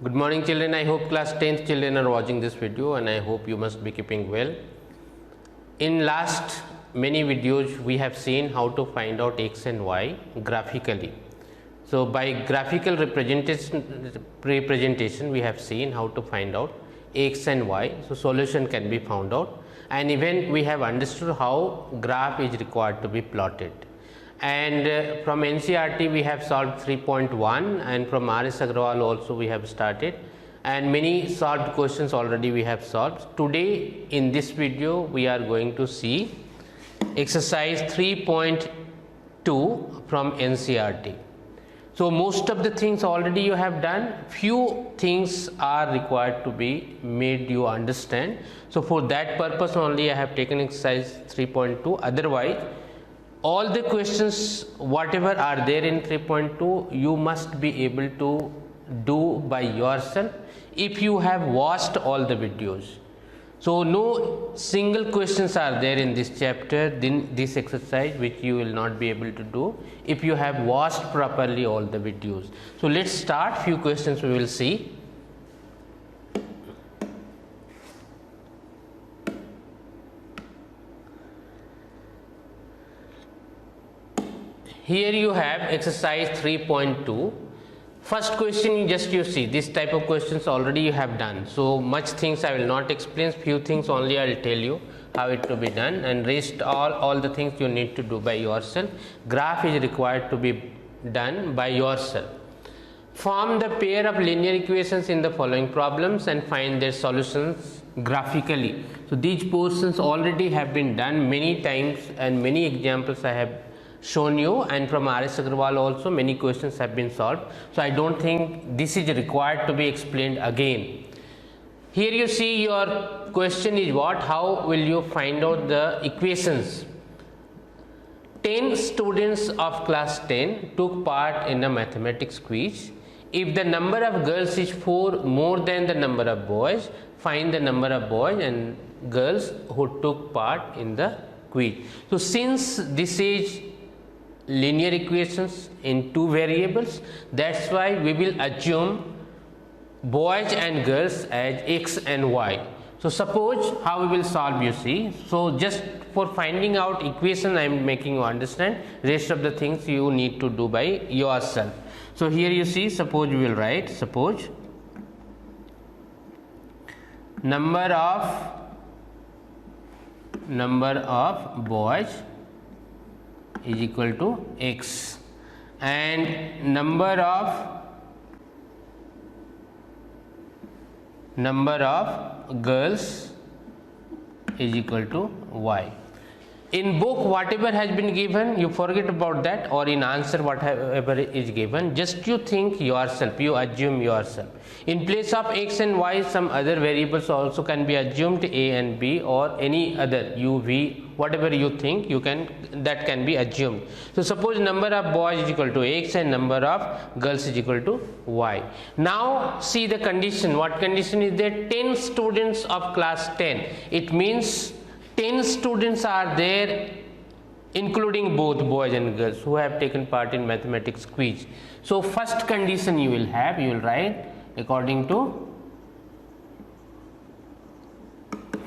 Good morning children. I hope class 10th children are watching this video and I hope you must be keeping well. In last many videos we have seen how to find out x and y graphically. So by graphical representation we have seen how to find out x and y. So solution can be found out, and even we have understood how graph is required to be plotted. And from NCERT we have solved 3.1, and from RS Agrawal also we have started, and many solved questions already we have solved. Today in this video we are going to see exercise 3.2 from NCERT. So most of the things already you have done, few things are required to be made you understand. So for that purpose only I have taken exercise 3.2. Otherwise all the questions whatever are there in 3.2 you must be able to do by yourself if you have watched all the videos. So no single questions are there in this chapter, then this exercise, which you will not be able to do if you have watched properly all the videos. So let's start. Few questions we will see. Here you have exercise 3.2. First question, just you see this type of questions already you have done. So much things I will not explain, few things only I will tell you how it to be done, and rest all the things you need to do by yourself. Graph is required to be done by yourself. Form the pair of linear equations in the following problems and find their solutions graphically. So these portions already have been done many times, and many examples I have shown you, and from RS Agrawal also many questions have been solved. So I don't think this is required to be explained again. Here you see your question is what? How will you find out the equations? 10 students of class 10 took part in a mathematics quiz. If the number of girls is 4 more than the number of boys, find the number of boys and girls who took part in the quiz. So since this is linear equations in two variables, that's why we will assume boys and girls as x and y. So suppose how we will solve, you see. So just for finding out equation I am making you understand, rest of the things you need to do by yourself. So here you see, suppose we will write, suppose number of boys is equal to x and number of girls is equal to y. In book whatever has been given you forget about that, or in answer whatever is given, just you think yourself, you assume yourself. In place of x and y some other variables also can be assumed, a and b or any other u, v, whatever you think you can, that can be assumed. So suppose number of boys is equal to x and number of girls is equal to y. Now see the condition. What condition is there? 10 students of class 10. It means 10 students are there including both boys and girls who have taken part in mathematics quiz. So first condition you will have, you will write according to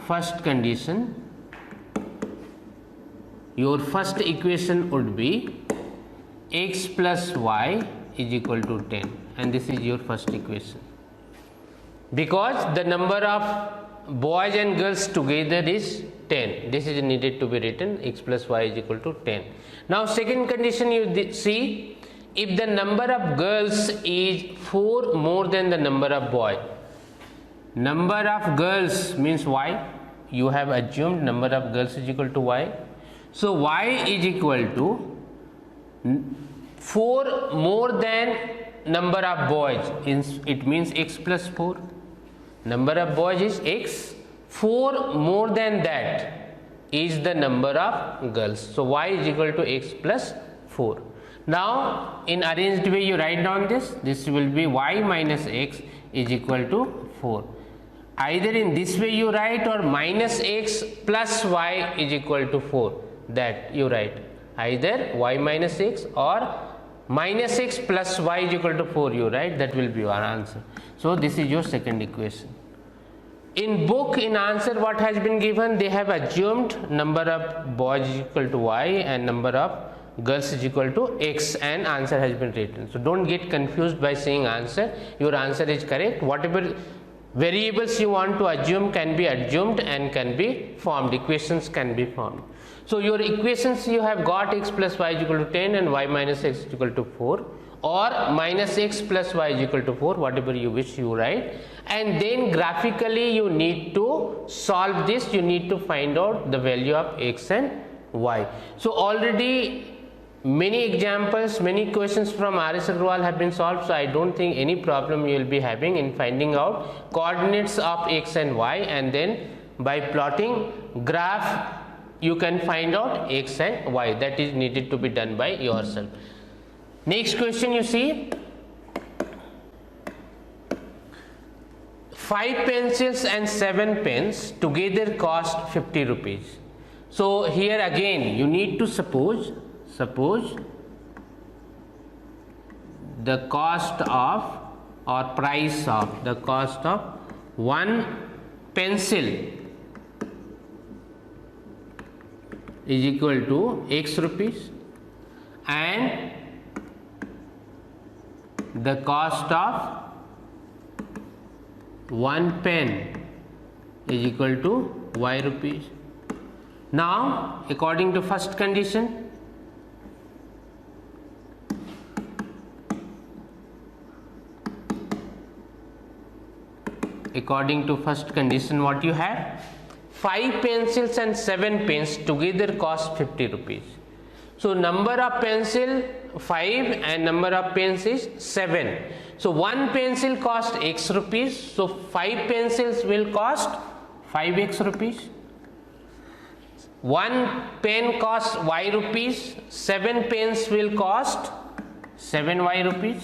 first condition, your first equation would be x plus y is equal to 10, and this is your first equation because the number of boys and girls together is 10. This is needed to be written, x plus y is equal to 10. Now second condition you see, if the number of girls is 4 more than the number of boys, number of girls means y, you have assumed number of girls is equal to y. So y is equal to 4 more than number of boys, it means x plus 4. Number of boys is x, 4 more than that is the number of girls. So y is equal to x plus 4. Now in arranged way you write down this will be y minus x is equal to 4. Either in this way you write, or minus x plus y is equal to 4, that you write either y minus x or minus x plus y is equal to 4u, right? That will be your answer. So this is your second equation. In book, in answer what has been given, they have assumed number of boys is equal to y and number of girls is equal to x, and answer has been written. So don't get confused by saying answer. Your answer is correct. Whatever variables you want to assume can be assumed and can be formed, equations can be formed. So your equations, you have got x plus y is equal to 10 and y minus x is equal to 4, or minus x plus y is equal to 4, whatever you wish you write, and then graphically you need to solve this. You need to find out the value of x and y. So already many examples, many questions from R.S. Agrawal have been solved, so I don't think any problem you will be having in finding out coordinates of x and y, and then by plotting graph you can find out x and y. That is needed to be done by yourself. Next question, you see, 5 pencils and 7 pens together cost 50 rupees. So here again you need to suppose the cost of, or price of, the cost of one pencil is equal to x rupees, and the cost of one pen is equal to y rupees. Now according to first condition, what you have, 5 pencils and 7 pens together cost 50 rupees. So number of pencil 5 and number of pens is 7. So one pencil cost x rupees, so 5 pencils will cost 5x rupees. One pen costs y rupees, 7 pens will cost 7y rupees.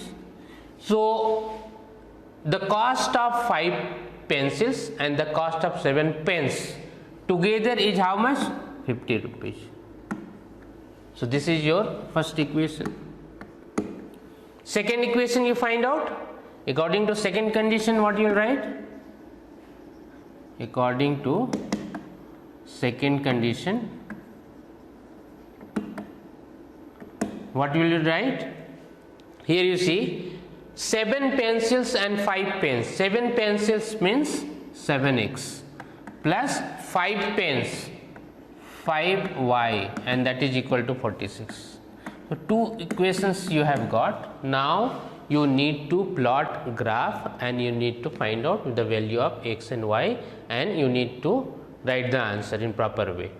So the cost of 5 pencils and the cost of 7 pens together is how much? 50 rupees. So this is your first equation. Second equation you find out, according to second condition, what you will write? According to second condition, what will you write? Here you see 7 pencils and 5 pens. 7 pencils means 7x plus 5 pens 5y, and that is equal to 46. So two equations you have got. Now you need to plot graph and you need to find out the value of x and y, and you need to write the answer in proper way.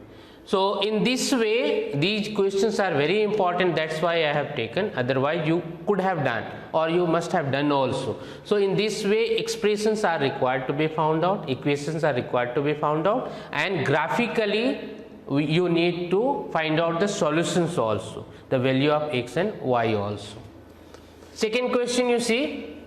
So in this way these questions are very important, that's why I have taken, otherwise you could have done or you must have done also. So in this way expressions are required to be found out, equations are required to be found out, and graphically you need to find out the solutions also, the value of x and y also. Second question you see,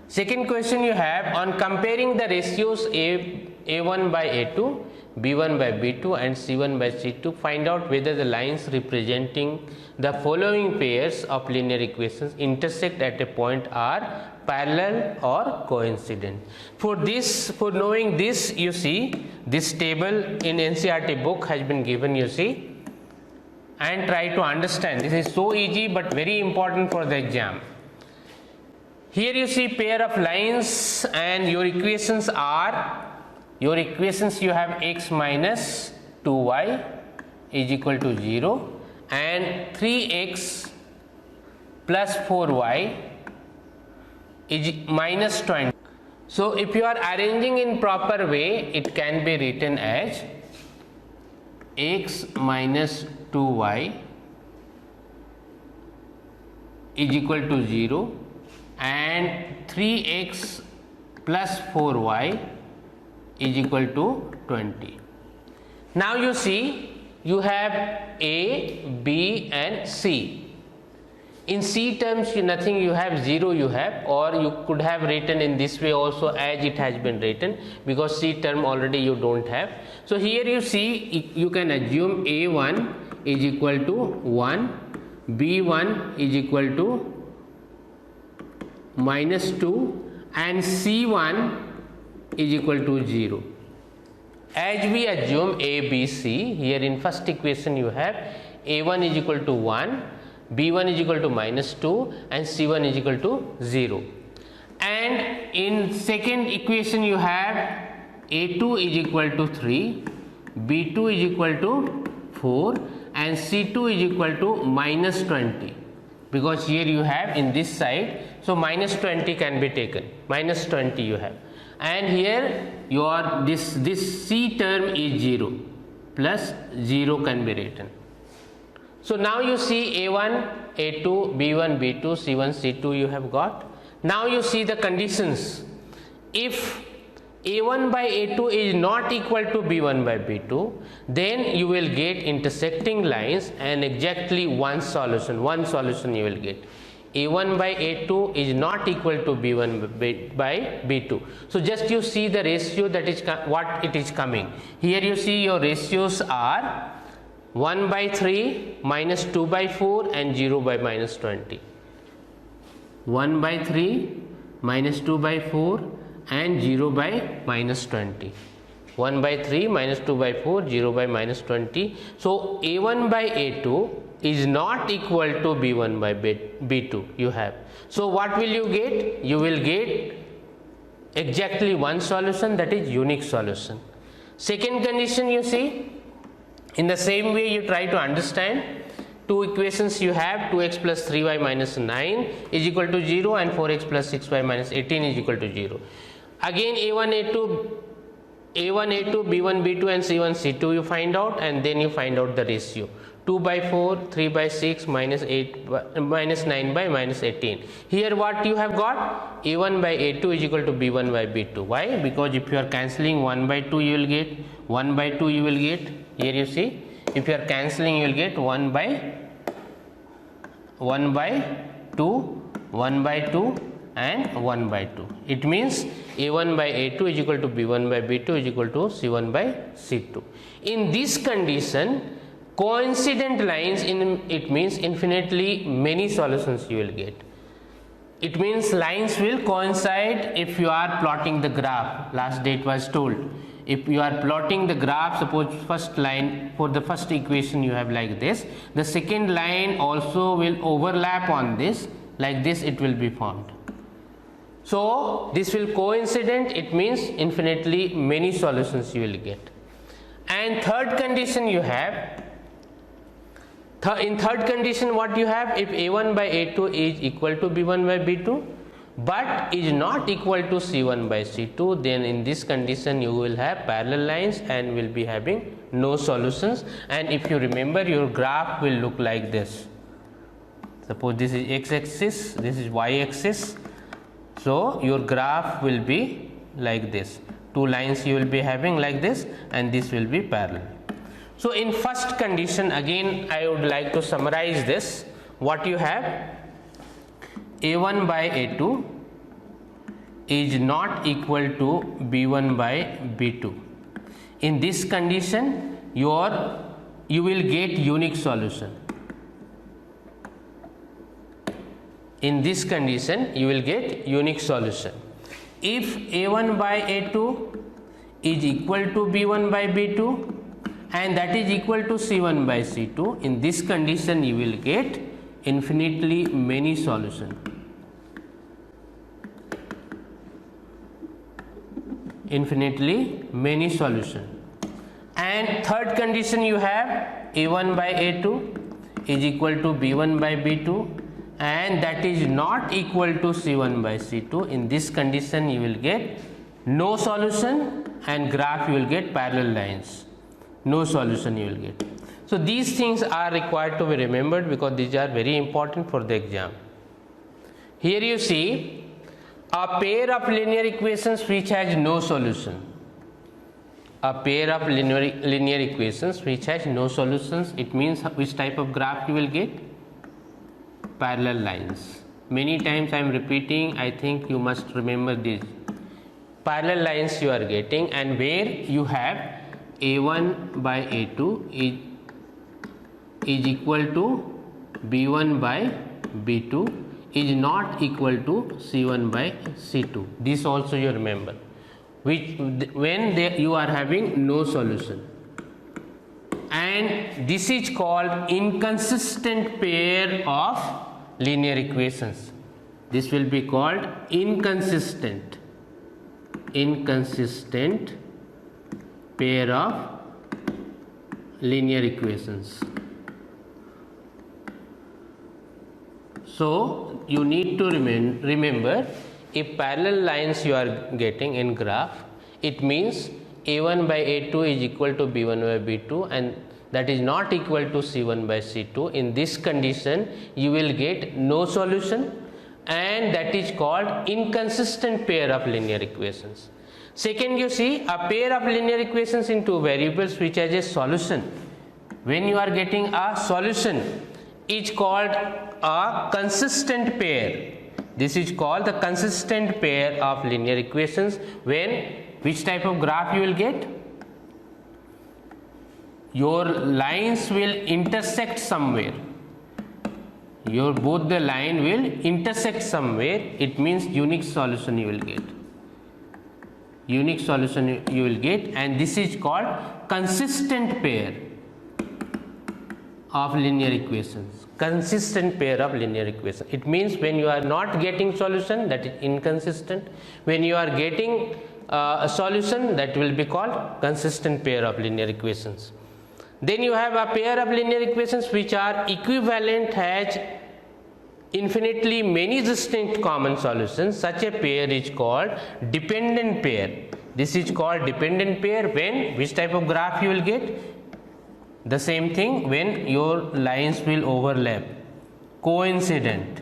second question you have on comparing the ratios A1 by A2, B1 by B2 and C1 by C2, find out whether the lines representing the following pairs of linear equations intersect at a point are parallel or coincident. For this, for knowing this, you see this table in NCERT book has been given, you see, and try to understand. This is so easy but very important for the exam. Here you see pair of lines and your equations are, your equations you have x minus 2y is equal to 0 and 3x plus 4y is minus 20. So if you are arranging in proper way, it can be written as x minus 2y is equal to 0 and 3x plus 4y is equal to 20. Now you see you have A, B and C. In C terms nothing you have, 0 you have, or you could have written in this way also as it has been written, because C term already you don't have. So here you see you can assume A1 is equal to 1, B1 is equal to minus 2 and C1 is equal to 0. As we assume A, B, C, here in first equation you have A1 is equal to 1, B1 is equal to minus 2 and C1 is equal to 0. And in second equation you have A2 is equal to 3, B2 is equal to 4 and C2 is equal to minus 20, because here you have in this side, so minus 20 can be taken, minus 20 you have, and here your this C term is 0, plus 0 can be written. So now you see A1, A2, B1, B2, C1, C2 you have got. Now you see the conditions. If A1 by A2 is not equal to B1 by B2, then you will get intersecting lines and exactly one solution you will get. A1 by A2 is not equal to B1 by B2. So just you see the ratio, that is what it is coming. Here you see your ratios are 1 by 3, minus 2 by 4 and 0 by minus 20. 1 by 3, minus 2 by 4 and 0 by minus 20. 1 by 3, minus 2 by 4, 0 by minus 20. So A1 by A2 is not equal to B1 by B2 you have. So what will you get? You will get exactly one solution, that is unique solution. Second condition you see, in the same way you try to understand. Two equations you have, 2x plus 3y minus 9 is equal to 0 and 4x plus 6y minus 18 is equal to 0. Again A1, A2, B1, B2 and C1, C2 you find out, and then you find out the ratio. 2 by 4, 3 by 6, minus 9 by minus 18. Here what you have got? A1 by A2 is equal to B1 by B2. Why? Because if you are cancelling 1 by 2 you will get, 1 by 2 you will get. Here you see, if you are cancelling you will get 1 by 2, 1 by 2 and 1 by 2. It means A1 by A2 is equal to B1 by B2 is equal to C1 by C2. In this condition, coincident lines, it means infinitely many solutions you will get. It means lines will coincide if you are plotting the graph. Last day it was told. If you are plotting the graph, suppose first line for the first equation you have like this, the second line also will overlap on this, like this it will be formed. So this will coincident, it means infinitely many solutions you will get. And third condition you have, in third condition what you have, if A1 by A2 is equal to B1 by B2 but is not equal to C1 by C2, then in this condition you will have parallel lines and will be having no solutions. And if you remember, your graph will look like this. Suppose this is x-axis, this is y-axis, so your graph will be like this. Two lines you will be having like this, and this will be parallel. So in first condition, again I would like to summarize this. What you have, A1 by A2 is not equal to B1 by B2. In this condition, you will get unique solution. In this condition, you will get unique solution. If A1 by A2 is equal to B1 by B2 and that is equal to C1 by C2, in this condition you will get infinitely many solution. Infinitely many solution. And third condition you have, A1 by A2 is equal to B1 by B2 and that is not equal to C1 by C2. In this condition you will get no solution and graph you will get parallel lines. No solution you will get. So these things are required to be remembered because these are very important for the exam. Here you see a pair of linear equations which has no solution. A pair of linear equations which has no solutions, it means which type of graph you will get? Parallel lines. Many times I am repeating, I think you must remember this. Parallel lines you are getting, and where you have A1 by A2 is equal to B1 by B2 is not equal to C1 by C2. This also you remember, which when you are having no solution, and this is called inconsistent pair of linear equations. This will be called inconsistent pair of linear equations. So you need to remember, if parallel lines you are getting in graph, it means A1 by A2 is equal to B1 by B2, and that is not equal to C1 by C2. In this condition you will get no solution, and that is called inconsistent pair of linear equations. Second, you see, a pair of linear equations in two variables which has a solution, when you are getting a solution, is called a consistent pair. This is called the consistent pair of linear equations. When which type of graph you will get? Your lines will intersect somewhere. Both the line will intersect somewhere. It means unique solution you will get. Unique solution you will get, and this is called consistent pair of linear equations. Consistent pair of linear equations. It means when you are not getting solution, that is inconsistent. When you are getting a solution, that will be called consistent pair of linear equations. Then you have a pair of linear equations which are equivalent, has infinitely many distinct common solutions. Such a pair is called dependent pair. This is called dependent pair when which type of graph you will get? The same thing, when your lines will overlap. Coincident,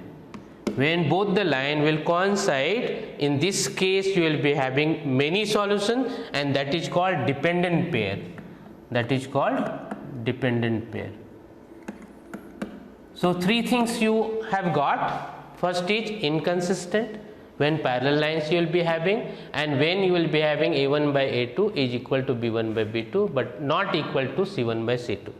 when both the line will coincide. In this case you will be having many solutions, and that is called dependent pair. That is called dependent pair. So three things you have got. First is inconsistent, when parallel lines you will be having, and when you will be having A1 by A2 is equal to B1 by B2 but not equal to C1 by C2.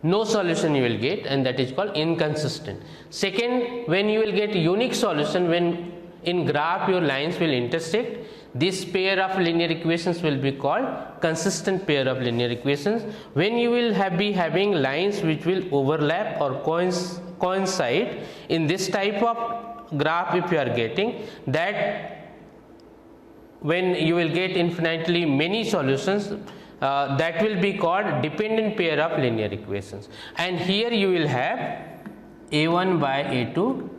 No solution you will get, and that is called inconsistent. Second, when you will get unique solution, when in graph your lines will intersect, this pair of linear equations will be called consistent pair of linear equations. When you will be having lines which will overlap or coincide, in this type of graph if you are getting, that when you will get infinitely many solutions, that will be called dependent pair of linear equations. And here you will have A1 by A2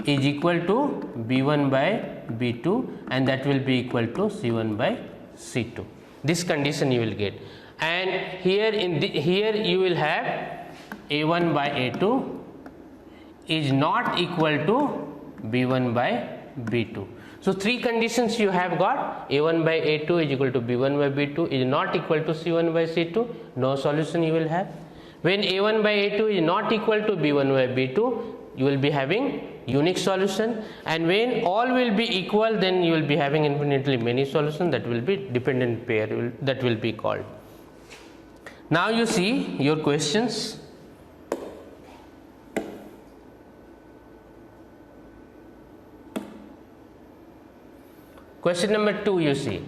is equal to B1 by B2, and that will be equal to C1 by C2. This condition you will get. And here here you will have A1 by A2 is not equal to B1 by B2. So three conditions you have got. A1 by A2 is equal to B1 by B2 is not equal to C1 by C2. No solution you will have. When A1 by A2 is not equal to B1 by B2, you will be having unique solution, and when all will be equal, then you will be having infinitely many solutions. That will be dependent pair, that will be called. Now you see your questions. Question number 2, you see,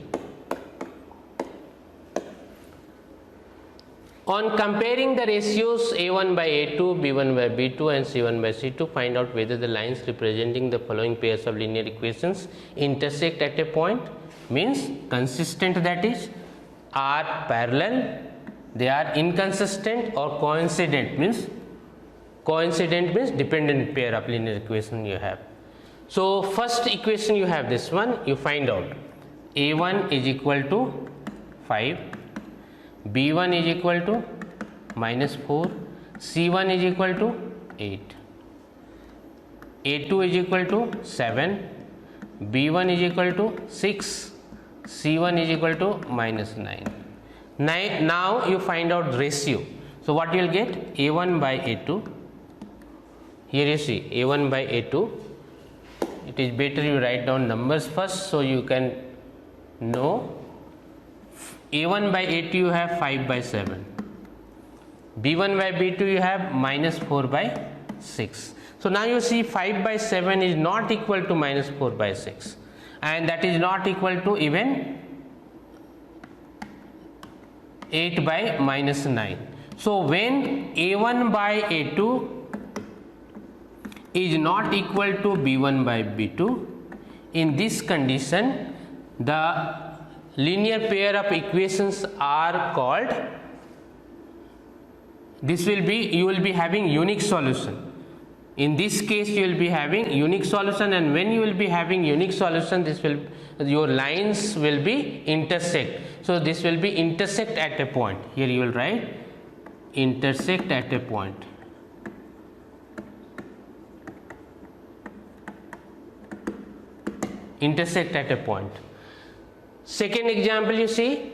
on comparing the ratios A1 by A2, B1 by B2 and C1 by C2, find out whether the lines representing the following pairs of linear equations intersect at a point. Means consistent, that is, are parallel, they are inconsistent, or coincident. Means dependent pair of linear equation you have. So first equation you have this one, you find out A1 is equal to 5, B1 is equal to -4, C1 is equal to 8, A2 is equal to 7, B1 is equal to 6, C1 is equal to -9. Now you find out ratio. So what you will get? A1 by A2. Here you see A1 by A2. It is better you write down numbers first, so you can know. A1 by A2 you have 5 by 7, b1 by b2 you have minus 4 by 6. So now you see 5 by 7 is not equal to minus 4 by 6, and that is not equal to even 8 by minus 9. So when a1 by a2 is not equal to b1 by b2, in this condition the linear pair of equations are called, this will be, you will be having unique solution. In this case you will be having unique solution, and when you will be having unique solution, this will, your lines will be intersect. So this will be intersect at a point. Here you will write intersect at a point. Intersect at a point. Second example you see,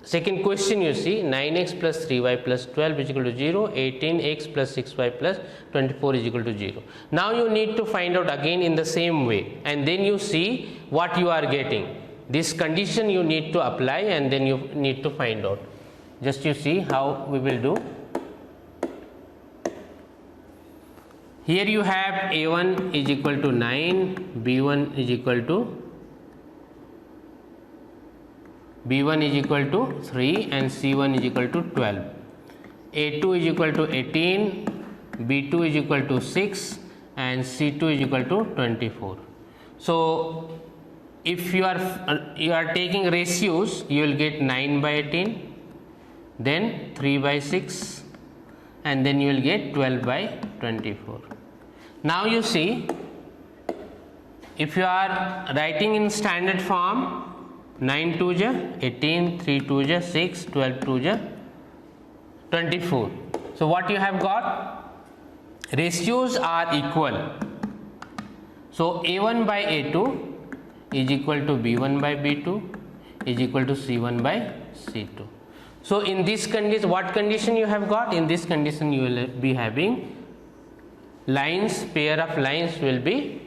second question you see, 9x plus 3y plus 12 is equal to 0, 18x plus 6y plus 24 is equal to 0. Now you need to find out again in the same way, and then you see what you are getting. This condition you need to apply, and then you need to find out. Just you see how we will do. Here you have a1 is equal to 9, b1 is equal to 3 and c1 is equal to 12. a2 is equal to 18, b2 is equal to 6 and c2 is equal to 24. So if you are taking ratios, you will get 9 by 18, then 3 by 6, and then you will get 12 by 24. Now you see, if you are writing in standard form, 9 2 ja 18, 3 2 ja 6, 12 2 ja 24. So what you have got? Ratios are equal. So a1 by a2 is equal to b1 by b2 is equal to c1 by c2. So in this condition, what condition you have got? In this condition you will be having lines, pair of lines will be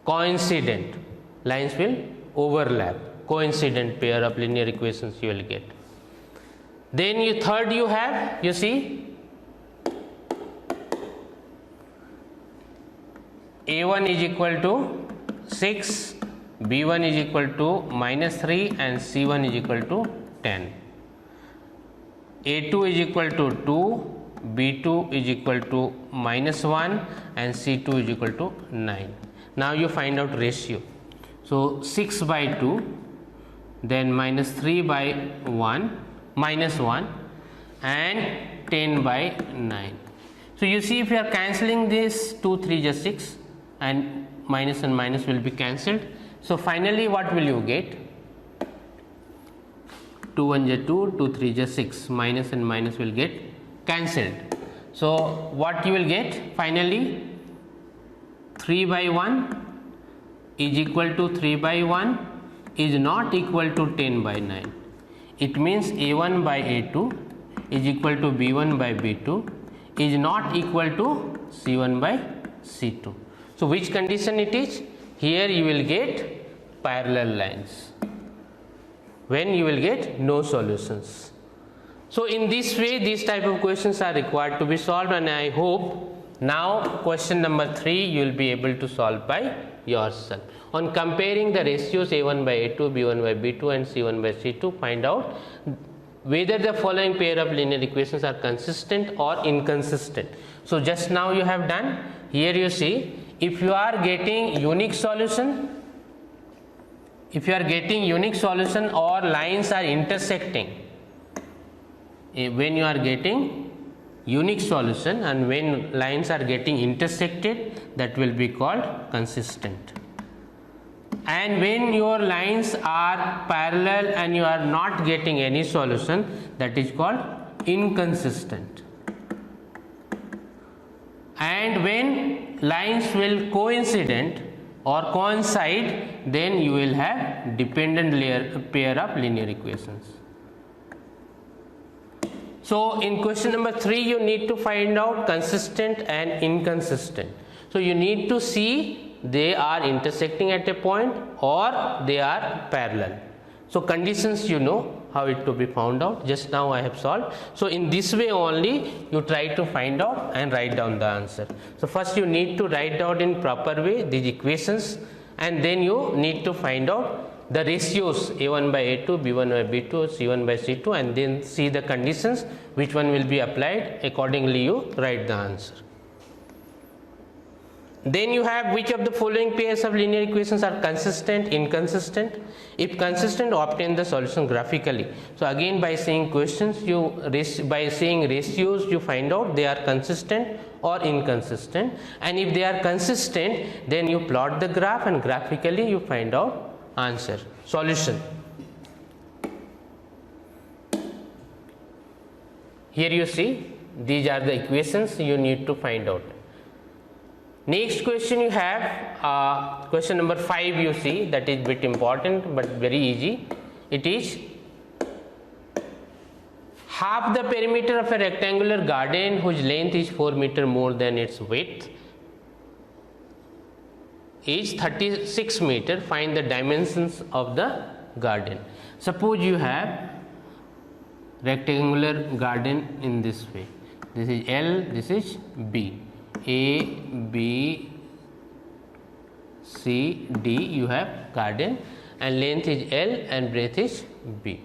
coincident, lines will overlap, coincident pair of linear equations you will get. Then you third you have, you see, a1 is equal to 6, b1 is equal to minus 3 and c1 is equal to 10. a2 is equal to 2, b2 is equal to minus 1 and c2 is equal to 9. Now you find out ratio. So 6 by 2, then minus 3 by 1, minus 1 and 10 by 9. So you see, if you are cancelling this, 2 3 is 6 and minus will be cancelled. So finally what will you get? 2 1 is 2, 2 3 is 6, minus and minus will get cancelled. So what you will get finally? 3 by 1 is equal to 3 by 1 is not equal to 10 by 9. It means a1 by a2 is equal to b1 by b2 is not equal to c1 by c2. So which condition it is? Here you will get parallel lines, when you will get no solutions. So in this way these type of questions are required to be solved, and I hope now question number 3 you will be able to solve by yourself. On comparing the ratios a1 by a2, b1 by b2 and c1 by c2, find out whether the following pair of linear equations are consistent or inconsistent. So just now you have done. Here you see, if you are getting unique solution, or lines are intersecting, when you are getting unique solution and when lines are getting intersected, that will be called consistent. And when your lines are parallel and you are not getting any solution, that is called inconsistent. And when lines will coincident or coincide, then you will have dependent pair of linear equations. So in question number 3 you need to find out consistent and inconsistent. So you need to see they are intersecting at a point or they are parallel. So conditions you know, how it to be found out. Just now I have solved. So in this way only you try to find out and write down the answer. So first you need to write down in proper way these equations, and then you need to find out the ratios A1 by A2, B1 by B2, C1 by C2, and then see the conditions which one will be applied. Accordingly you write the answer. Then you have which of the following pairs of linear equations are consistent, inconsistent. If consistent, obtain the solution graphically. So again, by saying questions, by saying ratios, you find out they are consistent or inconsistent, and if they are consistent, then you plot the graph and graphically you find out answer, solution. Here you see these are the equations you need to find out. Next question you have question number 5. You see that is bit important but very easy. It is half the perimeter of a rectangular garden whose length is 4 meters more than its width is 36 meters. Find the dimensions of the garden. Suppose you have rectangular garden in this way. This is L, this is B. A, B, C, D, you have garden, and length is L and breadth is B.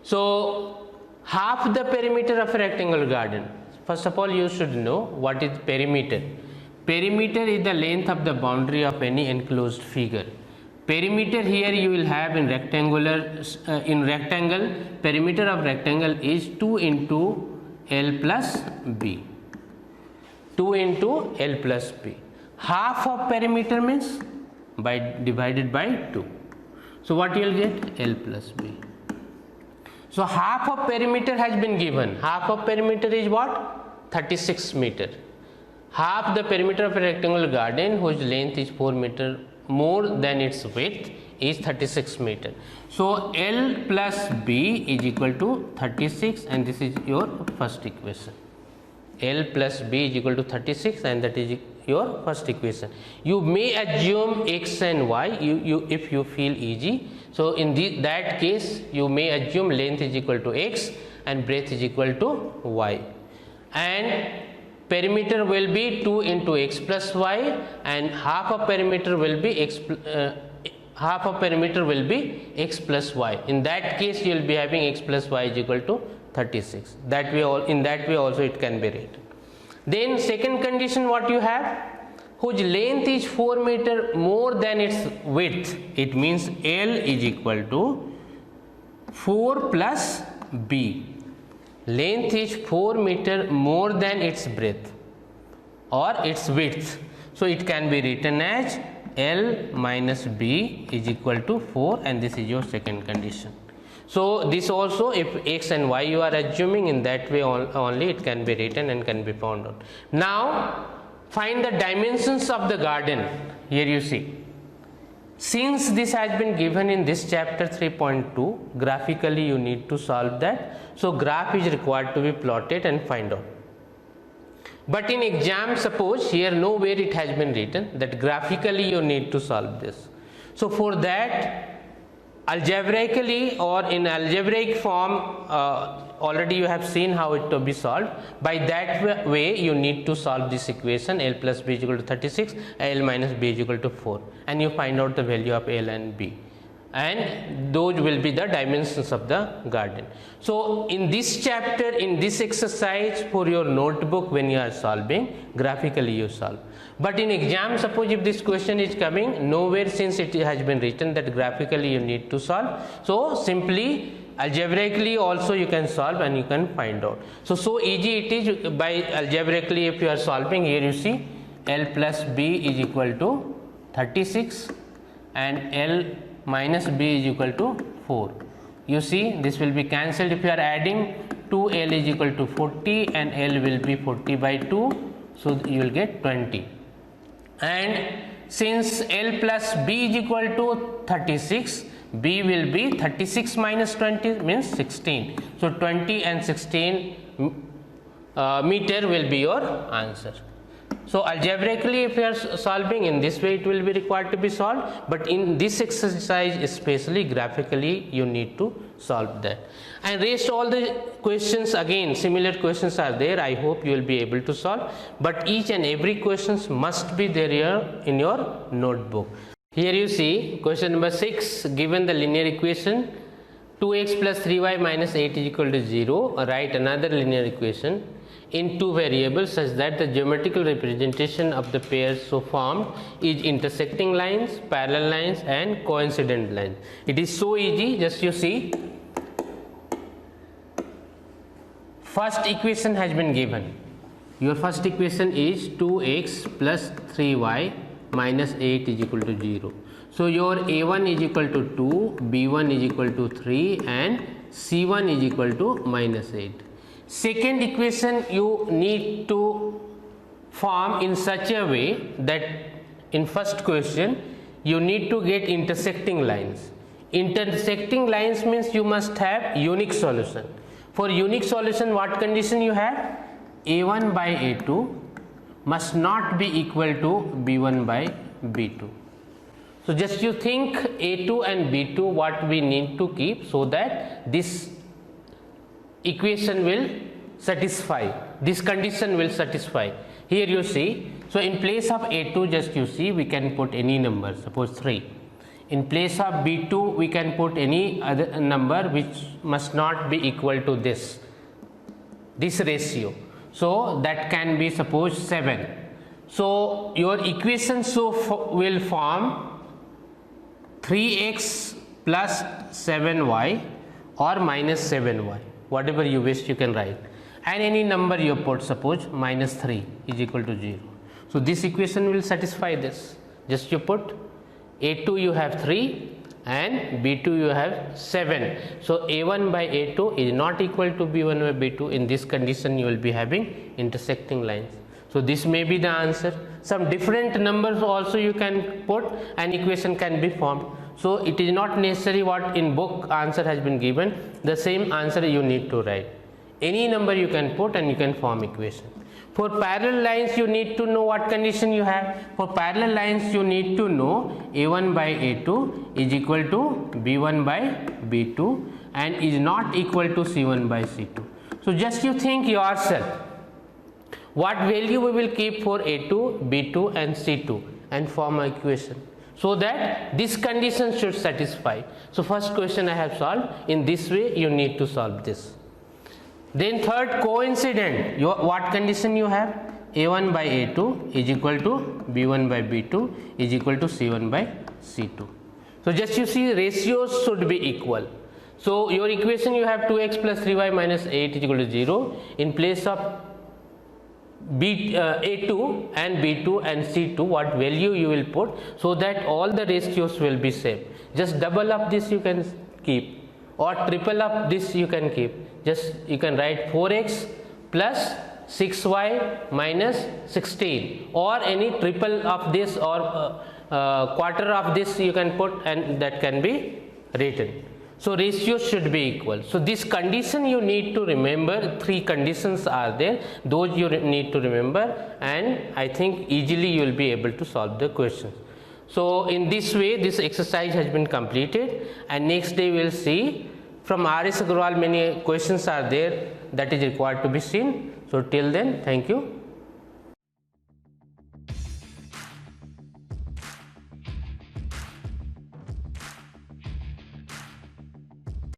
So half the perimeter of a rectangular garden. First of all, you should know what is perimeter. Perimeter is the length of the boundary of any enclosed figure. Perimeter here you will have in rectangular, in rectangle, perimeter of rectangle is 2 into L plus B. 2 into L plus B. Half of perimeter means by divided by 2. So what you will get? L plus B. So half of perimeter has been given. Half of perimeter is what? 36 meter. Half the perimeter of a rectangular garden whose length is 4 meter more than its width is 36 meter. So L plus B is equal to 36, and this is your first equation. L plus B is equal to 36, and that is your first equation. You may assume x and y if you feel easy. So in that case you may assume length is equal to x and breadth is equal to y, and perimeter will be 2 into x plus y, and half of perimeter will be x plus y. In that case you will be having x plus y is equal to 36. That way, in that way also it can be written. Then second condition what you have, whose length is 4 meter more than its width. It means L is equal to 4 plus B. Length is 4 meter more than its breadth or its width. So it can be written as L minus B is equal to 4, and this is your second condition. So this also, if x and y you are assuming, in that way only it can be written and can be found out. Now find the dimensions of the garden. Here you see, since this has been given in this chapter 3.2, graphically you need to solve that. So graph is required to be plotted and find out. But in exam, suppose here nowhere it has been written that graphically you need to solve this. So for that, algebraically or in algebraic form, already you have seen how it to be solved. By that way you need to solve this equation, L plus B is equal to 36, L minus B is equal to 4, and you find out the value of L and B, and those will be the dimensions of the garden. So in this chapter, in this exercise, for your notebook, when you are solving, graphically you solve. But in exam, suppose if this question is coming, nowhere since it has been written that graphically you need to solve, so simply algebraically also you can solve and you can find out. So easy it is. By algebraically if you are solving, here you see L plus B is equal to 36 and L minus B is equal to 4. You see this will be cancelled. If you are adding, 2L is equal to 40 and L will be 40 by 2, so you will get 20. And since L plus B is equal to 36, B will be 36 minus 20 means 16. So 20 and 16 meter will be your answer. So algebraically if you are solving in this way, it will be required to be solved, but in this exercise especially graphically you need to solve that. And rest all the questions, again similar questions are there, I hope you will be able to solve, but each and every questions must be there here in your notebook. Here you see question number 6, given the linear equation 2x plus 3y minus 8 is equal to 0, write another linear equation in two variables such that the geometrical representation of the pairs so formed is intersecting lines, parallel lines and coincident lines. It is so easy, just you see. First equation has been given. Your first equation is 2x plus 3y minus 8 is equal to 0. So your a1 is equal to 2, b1 is equal to 3 and c1 is equal to minus 8. Second equation you need to form in such a way that in first question you need to get intersecting lines. Intersecting lines means you must have unique solution. For unique solution, what condition you have? a1 by a2 must not be equal to b1 by b2. So just you think a2 and b2 what we need to keep so that this equation will satisfy, this condition will satisfy. Here you see, so in place of a2 just you see we can put any number, suppose 3. In place of b2 we can put any other number which must not be equal to this ratio. So that can be suppose 7. So your equation will form 3x plus 7y or minus 7y, whatever you wish you can write, and any number you put, suppose minus 3 is equal to 0. So this equation will satisfy this. Just you put a2 you have 3 and b2 you have 7. So a1 by a2 is not equal to b1 by b2. In this condition you will be having intersecting lines. So this may be the answer. Some different numbers also you can put and equation can be formed. So it is not necessary what in book answer has been given, the same answer you need to write. Any number you can put and you can form equation. For parallel lines you need to know what condition you have. For parallel lines you need to know a1 by a2 is equal to b1 by b2 and is not equal to c1 by c2. So just you think yourself what value we will keep for a2, b2 and c2 and form an equation so that this condition should satisfy. So first question I have solved. In this way you need to solve this. Then third, coincident. What condition you have? a1 by a2 is equal to b1 by b2 is equal to c1 by c2. So just you see ratios should be equal. So your equation you have 2x plus 3y minus 8 is equal to 0. In place of a2 and b2 and c2 what value you will put so that all the ratios will be same. Just double up this you can keep or triple up this you can keep. Just you can write 4x plus 6y minus 16 or any triple of this or quarter of this you can put and that can be written. So ratios should be equal. So this condition you need to remember, 3 conditions are there, those you need to remember and I think easily you will be able to solve the question. So in this way this exercise has been completed and next day we will see from R.S. Agrawal many questions are there that is required to be seen. So till then, thank you.